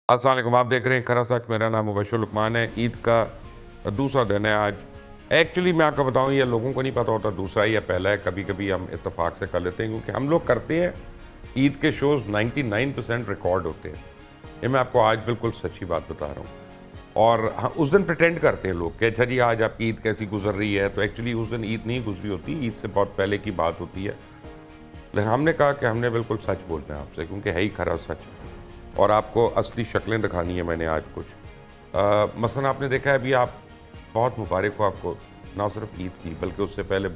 अस्सलाम वालेकुम, आप देख रहे हैं खरा सच। मेरा नाम मुबशर लुकमान है। ईद का दूसरा दिन है आज। एक्चुअली मैं आपको बताऊं, ये लोगों को नहीं पता होता दूसरा है या पहला है। कभी कभी हम इत्तेफाक से कर लेते हैं क्योंकि हम लोग करते हैं। ईद के शोज़ 99% रिकॉर्ड होते हैं। ये मैं आपको आज बिल्कुल सच्ची बात बता रहा हूँ। और हाँ, उस दिन प्रिटेंड करते हैं लोग कि अच्छा जी आज आपकी ईद कैसी गुजर रही है, तो एक्चुअली उस दिन ईद नहीं गुजरी होती, ईद से बहुत पहले की बात होती है। लेकिन हमने कहा कि हमने बिल्कुल सच बोलना है आपसे, क्योंकि है ही खरा सच। और आपको असली शक्लें दिखानी है मैंने आज कुछ। मसलन आपने देखा है अभी, आप बहुत मुबारक हो आपको, ना सिर्फ ईद की बल्कि उससे पहले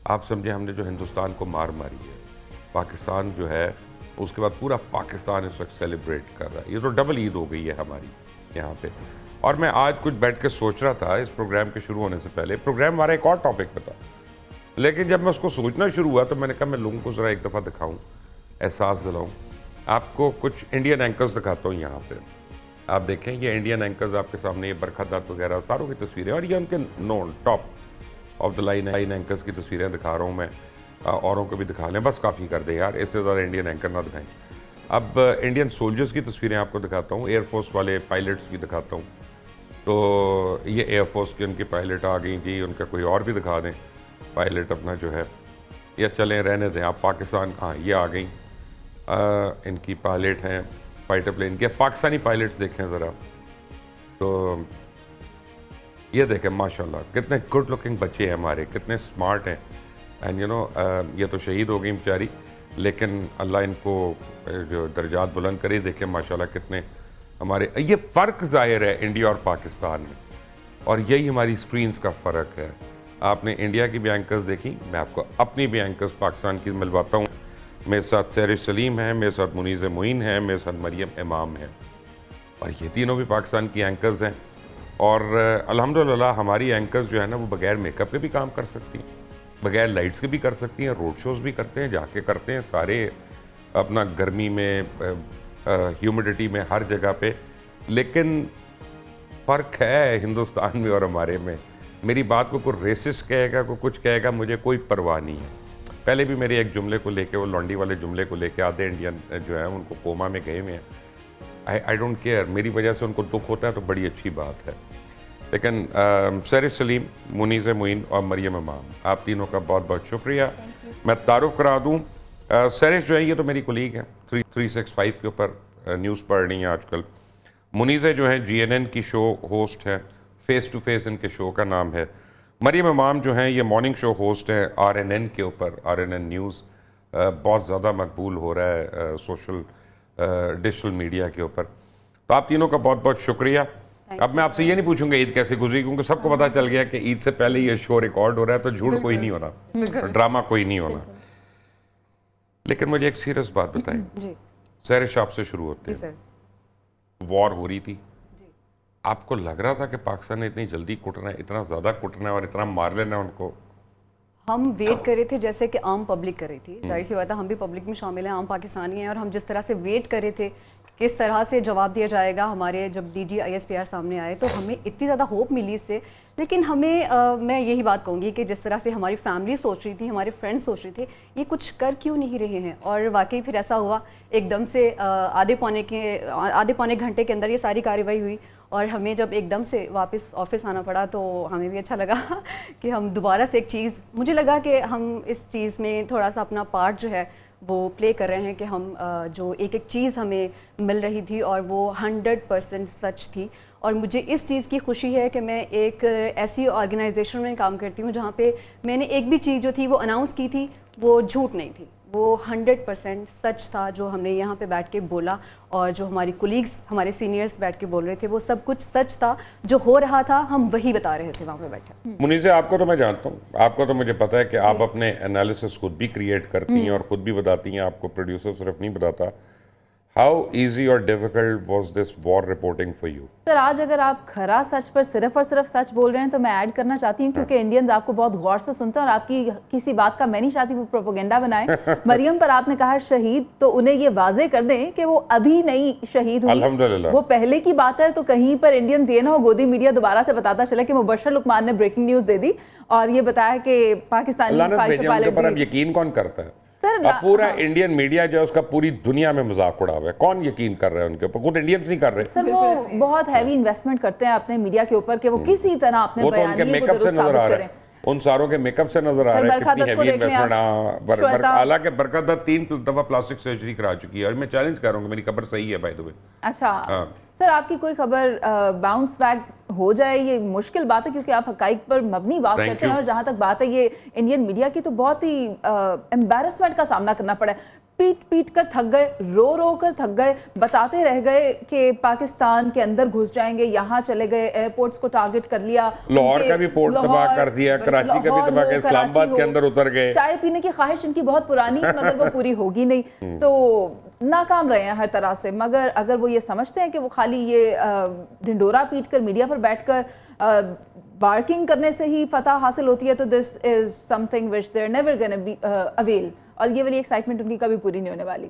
आप समझे हमने जो हिंदुस्तान को मार मारी है, पाकिस्तान जो है, उसके बाद पूरा पाकिस्तान इस वक्त सेलिब्रेट कर रहा है। ये तो डबल ईद हो गई है हमारी यहाँ पे। और मैं आज कुछ बैठ के सोच रहा था इस प्रोग्राम के शुरू होने से पहले, प्रोग्राम हमारा एक और टॉपिक पे था, लेकिन जब मैं उसको सोचना शुरू हुआ तो मैंने कहा मैं लोगों को ज़रा एक दफ़ा दिखाऊं, एहसास दिलाऊं। आपको कुछ इंडियन एंकर्स दिखाता हूं यहाँ पे। आप देखें, ये इंडियन एंकर्स आपके सामने, ये बरखत दत्त वगैरह सारों की तस्वीरें, और ये उनके known top of the line anchors की तस्वीरें दिखा रहा हूँ मैं। औरों को भी दिखा लें, बस काफ़ी कर दे यार, इससे ज़्यादा इंडियन एंकर ना दिखाएं। अब इंडियन सोल्जर्स की तस्वीरें आपको दिखाता हूँ, एयरफोर्स वाले पायलट्स की दिखाता हूँ। तो ये एयरफोर्स की उनकी पायलट आ गई जी, उनका कोई और भी दिखा दें पायलट अपना जो है, या चलें रहने दें आप। पाकिस्तान, हाँ ये आ गई, इनकी पायलट हैं फाइटर प्लेन के। पाकिस्तानी पायलट्स देखें ज़रा, तो ये देखें माशाल्लाह कितने गुड लुकिंग बच्चे हैं हमारे, कितने स्मार्ट हैं। एंड यू नो, ये तो शहीद हो गई बेचारी, लेकिन अल्लाह इनको जो दर्जात बुलंद करे। देखें माशाल्लाह कितने हमारे, ये फ़र्क ज़ाहिर है इंडिया और पाकिस्तान में, और यही हमारी स्क्रीन्स का फ़र्क है। आपने इंडिया की भी एंकर्स देखी, मैं आपको अपनी भी एंकर्स पाकिस्तान की मिलवाता हूँ। मेरे साथ सैर सलीम है, मेरे साथ मुनीज़ मोइन है, मेरे साथ मरियम इमाम है, और ये तीनों भी पाकिस्तान की एंकर्स हैं। और अल्हम्दुलिल्लाह हमारी एंकर्स जो है ना, वो बगैर मेकअप के भी काम कर सकती हैं, बगैर लाइट्स के भी कर सकती हैं, रोड शोज़ भी करते हैं, जाके करते हैं सारे अपना, गर्मी में, ह्यूमिडिटी में, हर जगह पे। लेकिन फ़र्क है हिंदुस्तान में और हमारे में। मेरी बात को कोई रेसिस्ट कहेगा, कोई कुछ कहेगा, मुझे कोई परवाह नहीं है। पहले भी मेरे एक जुमले को लेके, वो लॉन्डी वाले जुमले को लेके, आधे इंडियन जो है उनको कोमा में गए हुए हैं। आई डोंट केयर, मेरी वजह से उनको दुख होता है तो बड़ी अच्छी बात है। लेकिन सैर सलीम, मुनीज़ मोइन और मरियम इमाम, आप तीनों का बहुत बहुत शुक्रिया। मैं तारुफ करा दूँ, सैर जो है ये तो मेरी कुलीग है, 365 के ऊपर न्यूज़ पढ़ रही हैं आजकल। मुनीज़ जो हैं GNN की शो होस्ट हैं, फेस टू फेस इनके शो का नाम है। मरियम इमाम जो हैं ये मॉर्निंग शो होस्ट हैं RNN के ऊपर, RNN न्यूज़ बहुत ज़्यादा मकबूल हो रहा है सोशल डिजिटल मीडिया के ऊपर। तो आप तीनों का बहुत बहुत शुक्रिया। अब मैं आपसे ये नहीं पूछूंगा ईद कैसे गुजरी, क्योंकि सबको पता चल गया कि ईद से पहले ये शो रिकॉर्ड हो रहा है, तो झूठ कोई नहीं होना, ड्रामा कोई नहीं होना। लेकिन मुझे एक सीरियस बात बताएं, सैरिश आपसे शुरू होते हैं। वॉर हो रही थी, आपको लग रहा था कि पाकिस्तान ने इतनी जल्दी कुटना है, इतना ज़्यादा कुटना है और इतना मार लेना है उनको? हम वेट कर रहे थे जैसे कि आम पब्लिक कर रही थी, जाहिर सी बात है हम भी पब्लिक में शामिल हैं, आम पाकिस्तानी हैं, और हम जिस तरह से वेट कर रहे थे किस तरह से जवाब दिया जाएगा। हमारे जब DG ISPR सामने आए तो हमें इतनी ज़्यादा होप मिली इससे। लेकिन हमें मैं यही बात कहूँगी कि जिस तरह से हमारी फैमिली सोच रही थी, हमारे फ्रेंड्स सोच रहे थे, ये कुछ कर क्यों नहीं रहे हैं। और वाकई फिर ऐसा हुआ, एकदम से आधे पौने घंटे के अंदर ये सारी कार्रवाई हुई, और हमें जब एकदम से वापस ऑफिस आना पड़ा तो हमें भी अच्छा लगा कि हम दोबारा से एक चीज़, मुझे लगा कि हम इस चीज़ में थोड़ा सा अपना पार्ट जो है वो प्ले कर रहे हैं, कि हम जो एक एक चीज़ हमें मिल रही थी और वो 100% सच थी। और मुझे इस चीज़ की खुशी है कि मैं एक ऐसी ऑर्गेनाइजेशन में काम करती हूँ जहाँ पे मैंने एक भी चीज़ जो थी वो अनाउंस की थी, वो झूठ नहीं थी, वो 100% सच था जो हमने यहाँ पे बैठ के बोला, और जो हमारी कोलीग्स, हमारे सीनियर्स बैठ के बोल रहे थे, वो सब कुछ सच था। जो हो रहा था हम वही बता रहे थे वहाँ पे बैठे। मुनीज़, आपको तो मैं जानता हूँ, आपको तो मुझे पता है कि आप अपने एनालिसिस खुद भी क्रिएट करती हैं और खुद भी बताती हैं, आपको प्रोड्यूसर सिर्फ नहीं बताता। हाउ ईजी और difficult was this war reporting for you? Sir, आज अगर आप खरा सच पर सिर्फ और सिर्फ सच बोल रहे हैं तो मैं ऐड करना चाहती हूँ, क्योंकि इंडियंस आपको बहुत गौर से सुनते हैं और आपकी किसी बात का मैं नहीं चाहती वो प्रोपेगेंडा बनाए। मरियम पर आपने कहा शहीद, तो उन्हें ये वाजे कर दें कि वो अभी नहीं शहीद हुई, अल्हम्दुलिल्लाह वो पहले की बात है। तो कहीं पर इंडियंस ये ना हो, गोदी मीडिया दोबारा से बताता चला कि मुबशर लुकमान ने ब्रेकिंग न्यूज दे दी और ये बताया कि पाकिस्तानी फाइटर पायलट। यकीन कौन करता है? सर, अब पूरा इंडियन मीडिया जो है उसका पूरी दुनिया में मजाक उड़ा हुआ है। कौन यकीन कर रहा है उनके ऊपर? खुद इंडियंस नहीं कर रहे। सर वो बहुत हैवी इन्वेस्टमेंट करते हैं अपने मीडिया के ऊपर कि वो किसी तरह अपने वो तो उनके बयानिए को मेकअप से दुरुस्त नजर आ साबित रहा करें। है, उन सारों के मेकअप से नजर आ सर, रहा है बरखा कितनी दत्त को हैवी देख लें इन्वेस्टमेंट। आप। श्वेता- हालांकि बरकत दत्त 3 दफा प्लास्टिक सर्जरी करा चुकी है और मैं चैलेंज कर रहा हूँ कि मेरी खबर सही है बाय द वे। अच्छा हाँ। सर, आपकी कोई खबर बाउंस बैक हो जाए ये मुश्किल बात है, क्योंकि आप हकाइक पर मबनी बात Thank करते हैं you. और जहां तक बात है ये इंडियन मीडिया की, तो बहुत ही एम्बैरेसमेंट का सामना करना पड़ा है। पीट पीट कर थक गए, रो रो कर थक गए, बताते रह गए कि पाकिस्तान के अंदर घुस जाएंगे, यहाँ चले गए, एयरपोर्ट्स को टारगेट कर लिया, लाहौर उनके- का भी पोर्ट तबाह लाहौर- कर दिया, कराची का भी लाहौर तबाह हो, किया, इस्लामाबाद कराची के हो। अंदर उतर गए। चाय पीने की ख्वाहिश इनकी बहुत पुरानी मगर वो पूरी होगी नहीं, तो नाकाम रहे हैं हर तरह से। मगर अगर वो ये समझते हैं कि वो खाली ये ढिंडोरा पीट कर मीडिया पर बैठकर बार्किंग करने से ही फतह हासिल होती है, तो this is something which they are never gonna be अवेल, और ये वाली एक्साइटमेंट उनकी कभी पूरी नहीं होने वाली।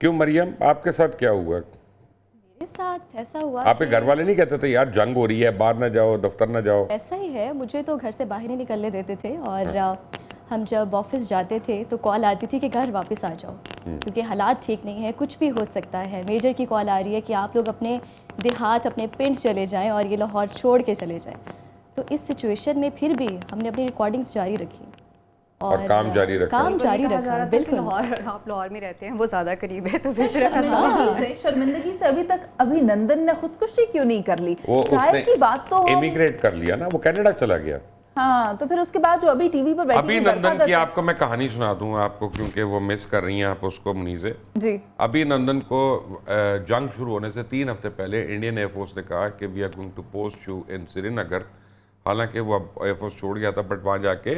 क्यों मरियम, आपके साथ क्या हुआ? मेरे साथ ऐसा हुआ आपके कि घर वाले नहीं कहते थे यार जंग हो रही है, बाहर ना जाओ, दफ्तर ना जाओ? ऐसा ही है, मुझे तो घर से बाहर नहीं निकलने देते थे, और हम जब ऑफिस जाते थे तो कॉल आती थी कि घर वापस आ जाओ, क्योंकि हालात ठीक नहीं है, कुछ भी हो सकता है। मेजर की कॉल आ रही है कि आप लोग अपने देहात, अपने पिंड चले जाएं और ये लाहौर छोड़ के चले जाएं। तो इस सिचुएशन में फिर भी हमने अपनी रिकॉर्डिंग्स जारी रखी और काम जारी रखा। काम जारी कहा जा रखा, रहा था कि बिल्कुल। लाहौर, आप लाहौर में रहते हैं, वो ज़्यादा करीब है, तो फिर शर्मिंदगी से अभी तक अभिनंदन ने खुदकुशी क्यों नहीं कर ली? वो चाय उसने की बात तो इमिग्रेट कर लिया ना, वो कनाडा चला गया। हाँ, तो फिर उसके बाद जो अभी टीवी पर बैठी अभी है, बरखा नंदन की दत्त- आपको मैं कहानी सुना दूं आपको, क्योंकि वो मिस कर रही हैं आप उसको, मुनीज़े। जी अभी नंदन को जंग शुरू होने से 3 हफ्ते पहले इंडियन एयरफोर्स ने कहा कि we are going to post you in Srinagar. हालांकि वो अब एयरफोर्स छोड़ गया था, बट वहाँ जाके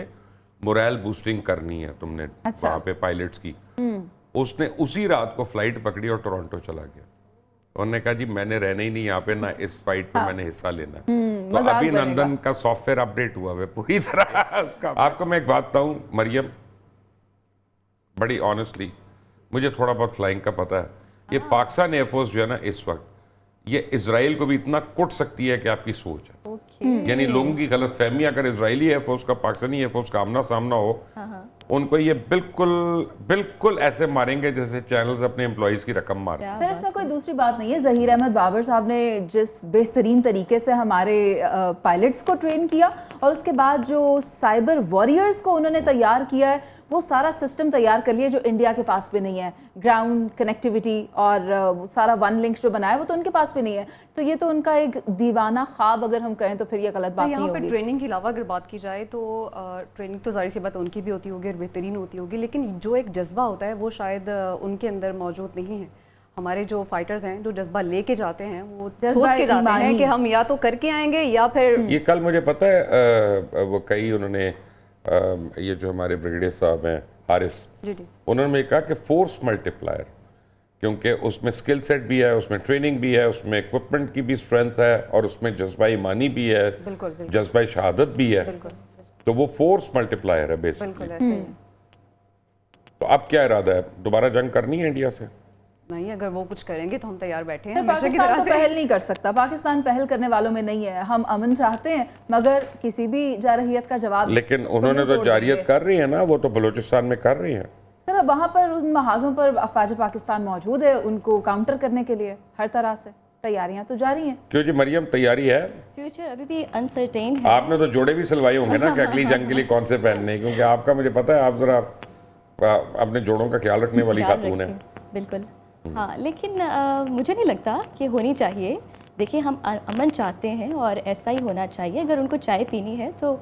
मोरल बूस्टिंग करनी है तुमने, अच्छा। वहाँ पे पायलट्स की। उसने उसी रात को फ्लाइट पकड़ी और टोरंटो चला गया। उन्होंने कहा जी मैंने रहना ही नहीं यहाँ पे, ना इस फाइट में मैंने हिस्सा लेना। तो मजाक अभी बनेगा। नंदन का सॉफ्टवेयर अपडेट हुआ है पूरी तरह उसका। आपको मैं एक बात बताऊं मरियम, बड़ी ऑनेस्टली मुझे थोड़ा बहुत फ्लाइंग का पता है। ये पाकिस्तान एयरफोर्स जो है ना इस वक्त, ये इजराइल को भी इतना कुट सकती है कि आपकी सोच है। ओके, यानी लोगों की गलत फहमी, अगर इजरायली एयरफोर्स का पाकिस्तानी एयरफोर्स का आमना सामना हो, उनको ये बिल्कुल बिल्कुल ऐसे मारेंगे जैसे चैनल्स अपने एम्प्लॉइज की रकम मार। सर, इसमें कोई दूसरी बात नहीं है। ज़हीर अहमद बाबर साहब ने जिस बेहतरीन तरीके से हमारे पायलट्स को ट्रेन किया, और उसके बाद जो साइबर वॉरियर्स को उन्होंने तैयार किया है, वो सारा सिस्टम तैयार कर लिया जो इंडिया के पास भी नहीं है। ग्राउंड कनेक्टिविटी और वो सारा वन लिंक जो बनाया वो तो उनके पास भी नहीं है। तो ये तो उनका एक दीवाना ख्वाब अगर हम कहें तो फिर ये गलत बात नहीं यहाँ पे होगी। ट्रेनिंग के अलावा अगर बात की जाए तो ट्रेनिंग तो जाहिर सी बात उनकी भी होती होगी और बेहतरीन होती होगी, लेकिन जो एक जज्बा होता है वो शायद उनके अंदर मौजूद नहीं है। हमारे जो फाइटर्स हैं जो जज्बा लेके जाते हैं, वो सोच के जाते हैं कि हम या तो करके आएंगे या फिर। ये कल मुझे पता है वो कई उन्होंने ये जो हमारे ब्रिगेडियर साहब हैं हारिस, जी जी, उन्होंने मुझे कहा कि फोर्स मल्टीप्लायर, क्योंकि उसमें स्किल सेट भी है, उसमें ट्रेनिंग भी है, उसमें इक्विपमेंट की भी स्ट्रेंथ है, और उसमें जज्बा ईमानी भी है, बिल्कुल बिल्कुल जज्बा शहादत भी है। बिल्कुल तो वो फोर्स मल्टीप्लायर है बेसिकली। बिल्कुल ऐसे ही है। तो अब क्या इरादा है, दोबारा जंग करनी है इंडिया से? नहीं, अगर वो कुछ करेंगे तो हम तैयार बैठे हैं सर, हमेशा की पाकिस्तान तरह तो से। पहल नहीं कर सकता। पाकिस्तान पहल करने वालों में नहीं है। हम अमन चाहते हैं मगर किसी भी जारहियत का जवाब लेकिन उन्होंने तो तोड़ जारियत देंगे। कर रही है ना, वो तो बलूचिस्तान में कर रही है। सर, अब वहाँ पर उन महाजों पर अफवाज पाकिस्तान मौजूद है, उनको काउंटर करने के लिए हर तरह से तैयारियां तो जारी हैं। क्यों जी मरियम, तैयारी है? फ्यूचर अभी भी अनसर्टेन है। आपने तो जोड़े भी सिलवाए होंगे ना कि अगली जंग के लिए कौन से पहनने, क्योंकि आपका मुझे पता है आप जरा अपने जोड़ों का ख्याल रखने वाली ख्याल खातून है। रखें, बिल्कुल। हाँ, लेकिन मुझे नहीं लगता कि होनी चाहिए। देखिए, हम अमन चाहते हैं और ऐसा ही होना चाहिए। अगर उनको चाय पीनी है तो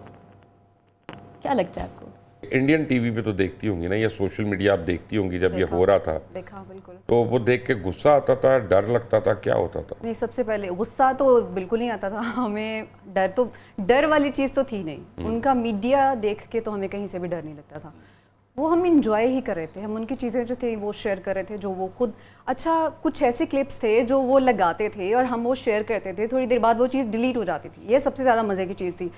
क्या लगता है आपको? इंडियन टीवी पे तो देखती होंगी ना, या सोशल मीडिया आप देखती होंगी, जब ये देखा। हो रहा था देखा बिल्कुल। तो वो देख के गुस्सा आता था, डर लगता था, क्या होता था? नहीं, सबसे पहले गुस्सा तो बिल्कुल नहीं आता था हमें। डर वाली चीज़ तो थी नहीं। उनका मीडिया देख के तो हमें कहीं से भी डर नहीं लगता था। वो हम इंजॉय ही कर रहे थे, हम उनकी चीज़ें जो थी वो शेयर कर रहे थे, जो वो खुद अच्छा कुछ ऐसे क्लिप्स थे जो वो लगाते थे और हम वो शेयर करते थे। थोड़ी देर बाद वो चीज़ डिलीट हो जाती थी। ये सबसे ज़्यादा मज़े की चीज़ थी,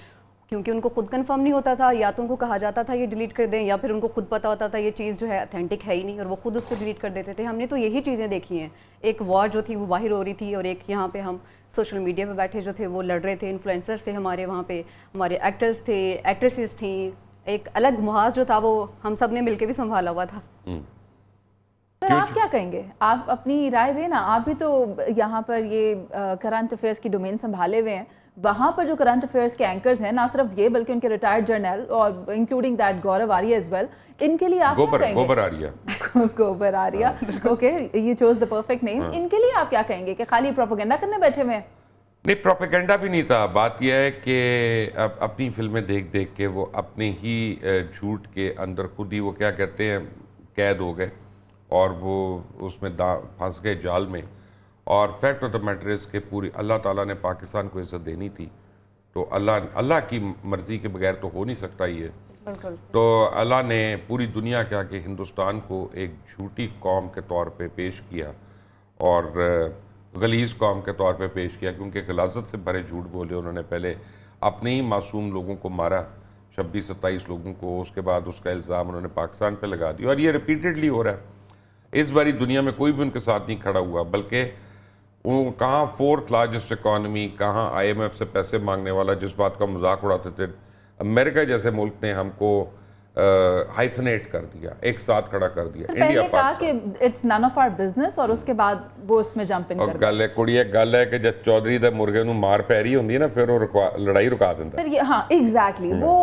क्योंकि उनको खुद कंफर्म नहीं होता था, या तो उनको कहा जाता था ये डिलीट कर दें, या फिर उनको खुद पता होता था ये चीज़ जो है ऑथेंटिक है ही नहीं और वो खुद उसको डिलीट कर देते थे। हमने तो यही चीज़ें देखी हैं। एक वॉर जो थी वो बाहर हो रही थी, और एक यहाँ पे हम सोशल मीडिया पे बैठे जो थे वो लड़ रहे थे। इन्फ्लुएंसर्स थे हमारे वहाँ पे, हमारे एक्टर्स थे, एक्ट्रेसेस थी, एक अलग मुहाज जो था वो हम सब ने मिलकर भी संभाला हुआ था। सर आप क्या कहेंगे, आप अपनी राय देना। आप भी तो यहाँ पर ये करंट अफेयर्स की डोमेन संभाले हुए हैं। वहाँ पर जो करंट अफेयर्स के एंकर्स हैं, ना सिर्फ ये बल्कि उनके रिटायर्ड जर्नल और including that Gaurav Arya as well, इनके लिए आप क्या कहेंगे? Gobar Arya Gobar Arya, okay, you chose the perfect name. इनके लिए आप क्या कहेंगे कि खाली प्रोपेगेंडा करने बैठे हुए हैं? नहीं, प्रोपेगेंडा भी नहीं था। बात यह है कि अब अपनी फिल्में देख देख के वो अपने ही झूठ के अंदर खुद ही वो क्या कहते हैं कैद हो गए और वो उसमें फंस गए जाल में। और fact of the matter is कि पूरी अल्लाह ताला ने पाकिस्तान को इज्जत देनी थी, तो अल्लाह की मर्ज़ी के बगैर तो हो नहीं सकता ये। तो अल्लाह ने पूरी दुनिया के आगे हिंदुस्तान को एक झूठी कौम के तौर पे पेश किया और गलीज़ कौम के तौर पे पेश किया, क्योंकि गलाजत से भरे झूठ बोले उन्होंने। पहले अपने ही मासूम लोगों को मारा, 26-27 लोगों को, उसके बाद उसका इल्ज़ाम उन्होंने पाकिस्तान पे लगा दिया और ये रिपीटेडली हो रहा है। इस बारी दुनिया में कोई भी उनके साथ नहीं खड़ा हुआ, बल्कि वो कहाँ 4th लार्जेस्ट इकॉनमी, कहाँ IMF से पैसे मांगने वाला, जिस बात का मजाक उड़ाते थे। अमेरिका जैसे मुल्क ने हमको हाइफनेट कर दिया, एक साथ खड़ा कर दिया। इंडिया कहा कि it's none of our business और उसके बाद वो उसमें जंप इन कर गए। गल है कुड़ी, एक गल है कि जब चौधरी दे मुर्गे नूं मार पै रही होंदी है ना, फिर वो लड़ाई रुका देंदा। फिर ये हाँ एग्जैक्टली वो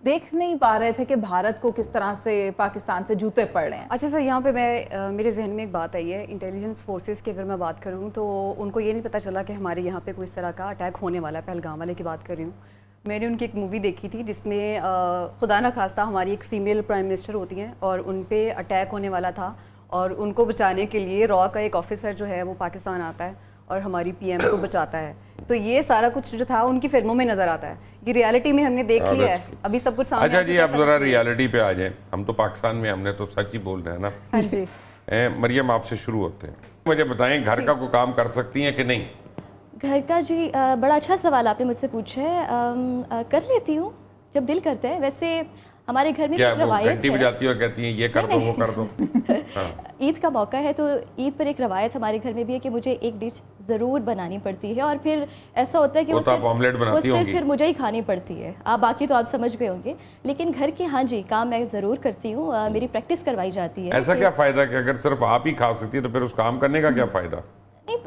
देख नहीं पा रहे थे कि भारत को किस तरह से पाकिस्तान से जूते पड़ रहे हैं। अच्छा सर, यहाँ पे मैं मेरे जहन में एक बात आई है। इंटेलिजेंस फोर्सेस की अगर मैं बात करूँ तो उनको ये नहीं पता चला कि हमारे यहाँ पे कोई इस तरह का अटैक होने वाला है। पहलगाम वाले की बात कर रही हूँ। मैंने उनकी एक मूवी देखी थी जिसमें खुदा न खास्ता हमारी एक फ़ीमेल प्राइम मिनिस्टर होती हैं और उन पे अटैक होने वाला था और उनको बचाने के लिए रॉ का एक ऑफिसर जो है वो पाकिस्तान आता है और हमारी PM को बचाता है। तो ये सारा कुछ जो था उनकी फिल्मों में नज़र आता है, ये रियलिटी में हमने देख लिया है, अभी सब कुछ सामने। अच्छा जी, अब जरा रियलिटी पे आ जाए। हम तो पाकिस्तान में, हमने तो सच ही बोल रहे हैं ना। हाँ जी। मरियम, आपसे शुरू होते हैं। मुझे बताएं, घर का कोई काम कर सकती हैं कि नहीं? घर का जी बड़ा अच्छा सवाल आपने मुझसे पूछा है। कर लेती हूँ जब दिल करता है। वैसे हमारे घर में क्या एक वो रवायत घंटी है। बजाती है और कहती हैं ये कर दो वो कर दो? ईद का मौका है तो ईद पर एक रवायत हमारे घर में भी है कि मुझे एक डिश ज़रूर बनानी पड़ती है और फिर ऐसा होता है कि वो तो आप ऑमलेट बनाती होंगी। फिर मुझे ही खानी पड़ती है। आप बाकी तो आप समझ गए होंगे, लेकिन घर के हाँ जी काम मैं ज़रूर करती हूँ। मेरी प्रैक्टिस करवाई जाती है। ऐसा क्या फ़ायदा कि अगर सिर्फ आप ही खा सकती है तो फिर उस काम करने का क्या फ़ायदा? नहीं,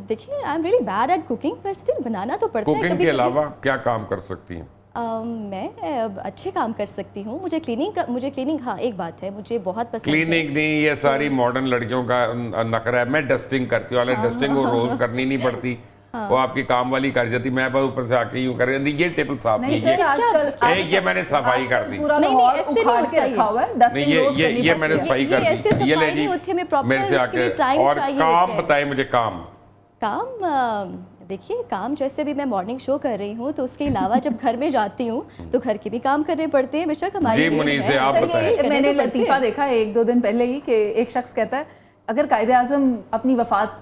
देखिए I am really bad at cooking, पर स्टिल बनाना तो पड़ता है। कुकिंग के अलावा क्या काम कर सकती हैं? मैं अच्छे काम कर सकती हूँ। मुझे क्लीनिंग हाँ एक बात है, मुझे बहुत पसंद है। क्लीनिंग नहीं, ये सारी मॉडर्न लड़कियों का नखरा है। मैं डस्टिंग करती हूँ, डस्टिंग वो रोज करनी नहीं पड़ती। वो आपकी काम वाली कर जाती, मैं बस ऊपर से आके यूं कर रही ये टेबल साफ नहीं कीजिए, सर, ये मैंने सफाई कर दी। नहीं ऐसे उखाड़ के रखा हुआ है, डस्टिंग रोज करनी ये मैंने सफाई कर दी। ये ले जी, मेरे से आके। और काम बताए मुझे। काम देखिए, काम जैसे भी मैं मॉर्निंग शो कर रही हूँ तो उसके अलावा जब घर में जाती हूँ तो घर के भी काम करने पड़ते हैं। बेशक हमारी जी मुनीर से आप बताएं। मैंने लतीफ़ा देखा 1-2 दिन पहले ही कि एक शख्स कहता है अगर कायदे-आज़म अपनी वफात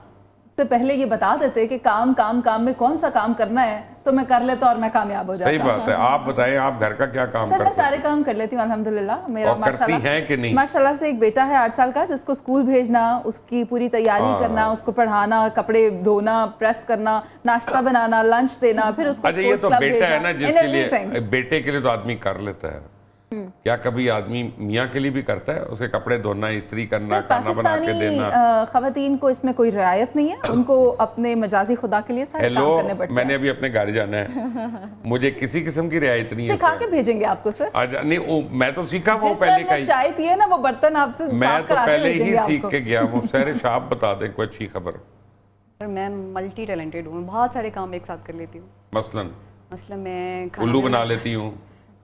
से पहले ये बता देते कि काम में कौन सा काम करना है तो मैं कर लेता और मैं कामयाब हो जाता। सही बात है। आप बताएं, आप घर का क्या काम सर? मैं सारे काम कर लेती हूँ अल्हम्दुलिल्लाह। मेरा करती हैं कि नहीं? माशाल्लाह से एक बेटा है 8 साल का जिसको स्कूल भेजना, उसकी पूरी तैयारी करना, उसको पढ़ाना, कपड़े धोना, प्रेस करना, नाश्ता बनाना, लंच देना, फिर उसको अच्छा, ये तो बेटा है ना जिसके लिए, बेटे के लिए तो आदमी कर लेता है। क्या कभी आदमी मियाँ के लिए भी करता है? उसके कपड़े धोना, इस्त्री करना, खाना बना के देना? खवातीन को इसमें कोई रियायत नहीं है, उनको अपने मजाजी खुदा के लिए सारे काम करने पड़ते हैं। मैंने अभी अपने घर जाना है, मुझे किसी किस्म की रियायत नहीं है। सिखा के भेजेंगे आपको सर। नहीं, मैं तो सीखा वो पहले का ही। चाय पिए ना वो बर्तन आपसे मैं तो पहले ही सीख के गया हूँ। सहरिश आप बता दें कोई अच्छी खबर। सर मैं मल्टी टैलेंटेड हूँ, बहुत सारे काम एक साथ कर लेती हूँ। मसलन मैं उल्लू बना लेती हूँ।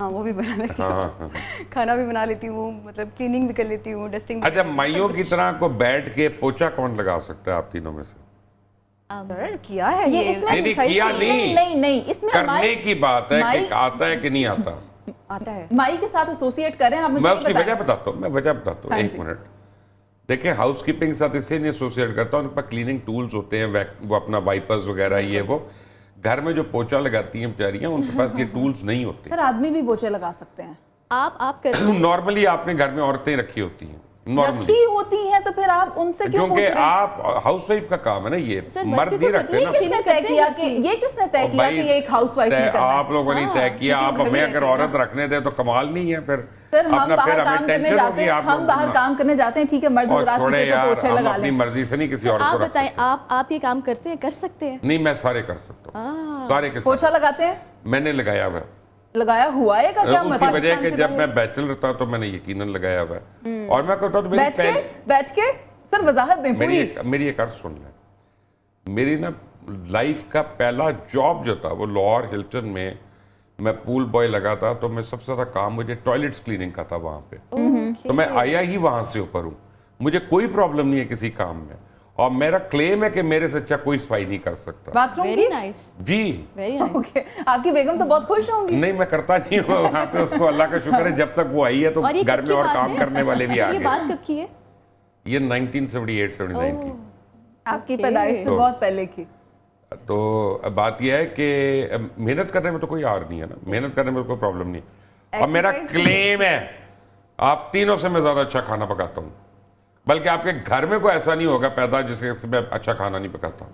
हाँ वो भी बना लेती हूँ। खाना भी बना लेती हूँ, मतलब क्लीनिंग भी कर लेती हूँ, डस्टिंग। अच्छा, माइयों की तरह को बैठ के पोछा कौन लगा सकता है आप तीनों में से? सर किया है ये इसमें नहीं किया नहीं इसमें करने की बात है कि आता है कि नहीं आता। आता है। माई के साथ एसोसिएट करें आप। मैं उसकी वजह बताता हूँ, एक मिनट। देखिए, हाउस कीपिंग के साथ इससे नहीं एसोसिएट करता, उनके पास क्लीनिंग टूल्स होते हैं, वो अपना वाइपर्स वगैरह ये वो। घर में जो पोछा लगाती हैं बेचारियां, उनके पास ये टूल्स नहीं होते। सर आदमी भी पोछे लगा सकते हैं। आप कर नॉर्मली आपने घर में औरतें रखी होती हैं, नॉर्मली रखी होती हैं तो फिर आप उनसे क्यों पूछ क्योंकि रहे हैं? आप हाउसवाइफ का काम है ना ये, सर, मर्द मर्द नहीं तो रखते ये ना। किसने तय किया कि ये किसने तय किया कि ये एक हाउसवाइफ तय ने करना है? आप लोगों ने तय किया, आप हमें अगर औरत रखने दे तो कमाल नहीं है फिर। सर हम अपना बाहर फिर हमें काम करने टेंशन जाते होगी हैं, आप हम लोग बाहर काम करने जाते हैं, ठीक है, मर्द और रात छोड़े नीचे से यार, पोछे हम लगा अपनी लें। मर्जी से नहीं किसी सर और आप को रख बताएं, सकते। आप ये काम करते हैं, कर सकते हैं? नहीं, मैं सारे कर सकता हूँ, सारे के पोछा सारे लगाते हैं? मैंने लगाया हुआ है। लगाया हुआ है का क्या उसकी मतलब? वजह है कि जब मैं बैचलर था तो मैंने यकीनन लगाया हुआ है, और मैं कहता हूँ तो मेरी बैठ के सर वजाहत दें पूरी। मेरी एक अर्ज सुन लें। मेरी ना लाइफ का पहला जॉब जो था वो लाहौर हिल्टन में, मैं पूल बॉय लगा था, तो मैं सबसे ज़्यादा काम मुझे टॉयलेट्स क्लीनिंग का था वहाँ पे। तो मैं आया ही वहाँ से ऊपर हूँ, मुझे कोई प्रॉब्लम नहीं है किसी काम में, और मेरा क्लेम है कि मेरे से अच्छा कोई सफाई नहीं कर सकता। बाथरूम वेरी की? नाइस, जी वेरी नाइस। ओके, आपकी बेगम तो बहुत खुश होंगी। नहीं, मैं करता नहीं हूँ वहाँ पे, उसको अल्लाह का शुक्र है जब तक वो आई है तो और ये घर कब में की और बात काम है? करने वाले भी सर, आ ये गए। बात कब की है? ये 1978-79 की। आपकी Okay. पैदाइश से तो- बहुत पहले की। तो अब बात यह है कि मेहनत करने में तो कोई हार नहीं है ना, मेहनत करने में कोई प्रॉब्लम नहीं। और मेरा Exercise क्लेम है, आप तीनों से मैं ज़्यादा अच्छा खाना पकाता हूँ, बल्कि आपके घर में कोई ऐसा नहीं होगा पैदा जिसके से मैं अच्छा खाना नहीं पकाता हूँ।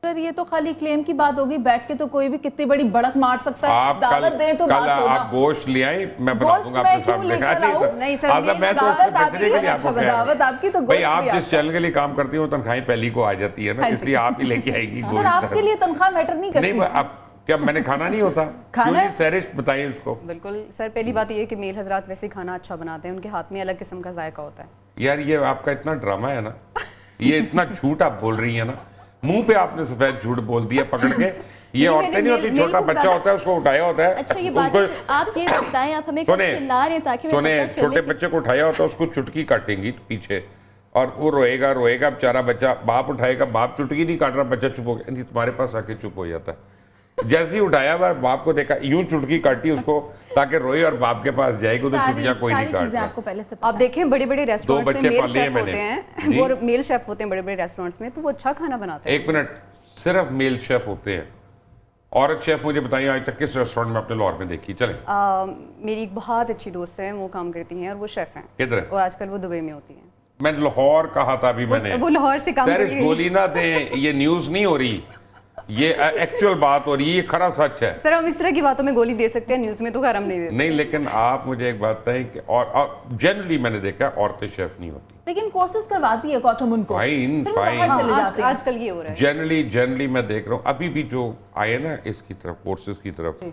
सर ये तो खाली क्लेम की बात होगी, बैठ के तो कोई भी कितनी बड़ी बढ़त मार सकता है। आप दावत दें तो कल बात होना। आप गोश्त ले आए, मैं बना गोश्त दूंगा मैं आपके क्यों सामने। लेकर आऊं? नहीं सर, आजा, मेरी मैं तो दावत उससे आपकी बेसिकली है, आपको अच्छा, कह रहा हूं। दावत आपकी तो भाई गोश्त आप भी जिस आपका। चैनल के लिए काम करती हो तनख्वाहें पहली को आ जाती है ना, हाँ जी। इसलिए आप ही लेके आएंगी सर आपके लिए तनख्वाह मैटर नहीं करती। नहीं, अब क्या मैंने खाना नहीं होता? खाना क्यों है? जी, सैरिश बताइए इसको। बिल्कुल सर, पहली बात ये है कि मेल हजरात वैसे ही खाना अच्छा बनाते हैं, उनके हाथ में अलग किस्म का जायका होता है। यार ये आपका इतना ड्रामा है ना, ये इतना झूठ आप बोल रही है ना, मुंह पे आपने सफेद झूठ बोल दिया पकड़ के। ये नहीं, औरतें मैंने नहीं होती, मेल छोटा को बच्चा ज्यादा- होता है उसको उठाया होता है। अच्छा, ये बात उसको- आप ये बताएं, आप हमें कब सुने चिल्ला रहे हैं ताकि हमें सुने, पता चले छोटे कि- बच्चे को उठाया होता है, उसको चुटकी काटेंगी पीछे, और वो रोएगा रोएगा बेचारा बच्चा, बाप उठाएगा, बाप चुटकी नहीं काट रहा, बच्चा चुप हो गया, नहीं तुम्हारे पास आके चुप हो जाता है। जैसे ही उठाया हुआ बाप को देखा, यूं चुटकी काटी उसको ताकि रोए और बाप के पास जाएगी, तो चुटकियां कोई नहीं सारी काट चीजें रहा। आपको पहले से आप देखें बड़े बड़े रेस्टोरेंट्स में बच्चे मेल पाले हैं शेफ मैंने। होते हैं, जी। वो मेल शेफ होते हैं बड़े बड़े रेस्टोरेंट्स में, तो वो अच्छा खाना बनाते हैं। एक मिनट, सिर्फ मेल शेफ होते हैं? औरत शेफ मुझे बताइए आज तक किस रेस्टोरेंट में आपने लाहौर में देखी? चलें। मेरी एक बहुत अच्छी दोस्त है, वो काम करती हैं और वो शेफ हैं, किधर है? और आजकल वो दुबई में होती हैं। मैं लाहौर कहा था अभी मैंने। वो लाहौर से काम कर सैरिश रही है। गोली ना दें, ये न्यूज नहीं हो रही, ये एक्चुअल बात हो रही है, ये खरा सच है। सर हम इस तरह की बातों में गोली दे सकते हैं, न्यूज़ में तो खैर हम नहीं देते। नहीं, लेकिन आप मुझे एक बात बताएं कि और जनरली मैंने देखा है, औरतें शेफ नहीं होती। लेकिन कोर्सेज करवाती है गौतम उनको। फाइन फिर वो बाहर फाइन। चले जाते हैं। आजकल ये हो रहा है। जनरली मैं देख रहा हूँ अभी भी जो आए ना इसकी तरफ, कोर्सेज की तरफ,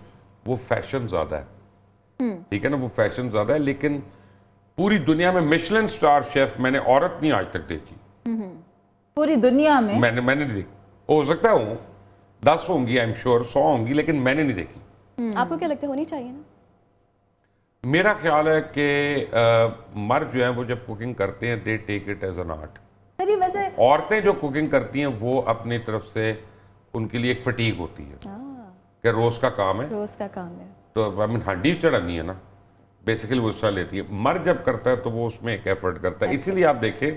वो फैशन ज्यादा है, ठीक है ना, वो फैशन ज्यादा है, लेकिन पूरी दुनिया में मिशेलिन स्टार शेफ मैंने औरत नहीं आज तक देखी। पूरी दुनिया में मैंने नहीं देखी। हो सकता है 10 होंगी, आई एम श्योर 100 होंगी, लेकिन मैंने नहीं देखी। आपको क्या लगता है, होनी चाहिए ना? मेरा ख्याल है कि मर्द जो है वो जब कुकिंग करते हैं they take it as an art. Sir ये वैसे औरतें जो कुकिंग करती हैं वो अपनी तरफ से उनके लिए एक फटीक होती है कि रोज का काम है, रोज का काम है। तो आई मीन हड्डी चढ़ानी है ना, बेसिकली वो उसका लेती है। मर्द जब करता है तो वो उसमें एक एफर्ट करता है। इसीलिए आप देखें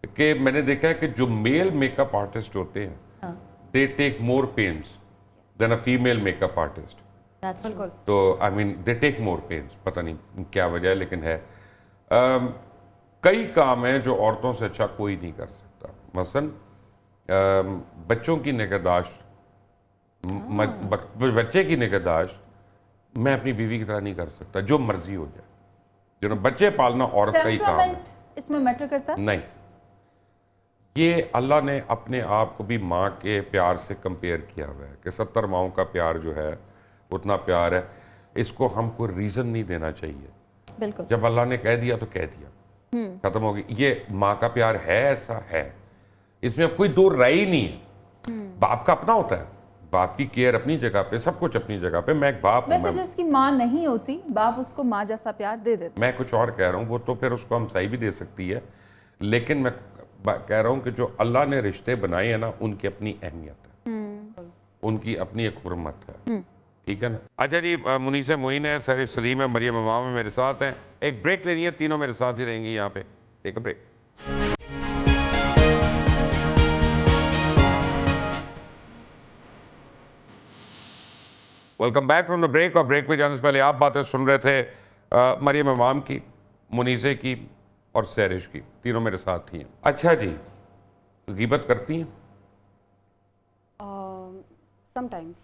कि मैंने देखा है कि जो मेल मेकअप आर्टिस्ट होते हैं they take more pains than a female makeup artist. That's true. तो I mean they take more pains, पता नहीं क्या वजह है, लेकिन है। कई काम हैं जो औरतों से अच्छा कोई नहीं कर सकता। मसलन बच्चों की निगहदाश्त, बच्चे की निगहदाश्त मैं अपनी बीवी की तरह नहीं कर सकता, जो मर्जी हो जाए। जो ना बच्चे पालना औरत का ही काम है। टेम्परामेंट इसमें मैटर करता है? नहीं, ये अल्लाह ने अपने आप को भी माँ के प्यार से कंपेयर किया हुआ है कि 70 माओं का प्यार जो है उतना प्यार है। इसको हमको रीज़न नहीं देना चाहिए। बिल्कुल। जब अल्लाह ने कह दिया तो कह दिया, खत्म हो गई। ये माँ का प्यार है, ऐसा है, इसमें अब कोई दो राय ही नहीं है। बाप का अपना होता है, बाप की केयर अपनी जगह पे, सब कुछ अपनी जगह पे। मैं एक बाप हूँ, वैसे जिसकी माँ नहीं होती, बाप उसको माँ जैसा प्यार दे देता। मैं कुछ और कह रहा हूँ, वो तो फिर उसको हम सही भी दे सकती है, लेकिन मैं कह रहा हूँ कि जो अल्लाह ने रिश्ते बनाए हैं ना, उनकी अपनी अहमियत है, उनकी अपनी एक हुर्मत है, ठीक है ना। अच्छा जी, मुनीस मोइन है, सर सलीम है, मरियम इमाम है, मेरे साथ हैं। एक ब्रेक लेनी है, तीनों मेरे साथ ही रहेंगी यहाँ पे। Take a break. Welcome back from the break. और ब्रेक पे जाने से पहले आप बातें सुन रहे थे मरियम इमाम की, मुनीसे की और सैरिश की, तीनों मेरे साथ ही हैं। अच्छा जी, गीबत करती हैं? समटाइम्स,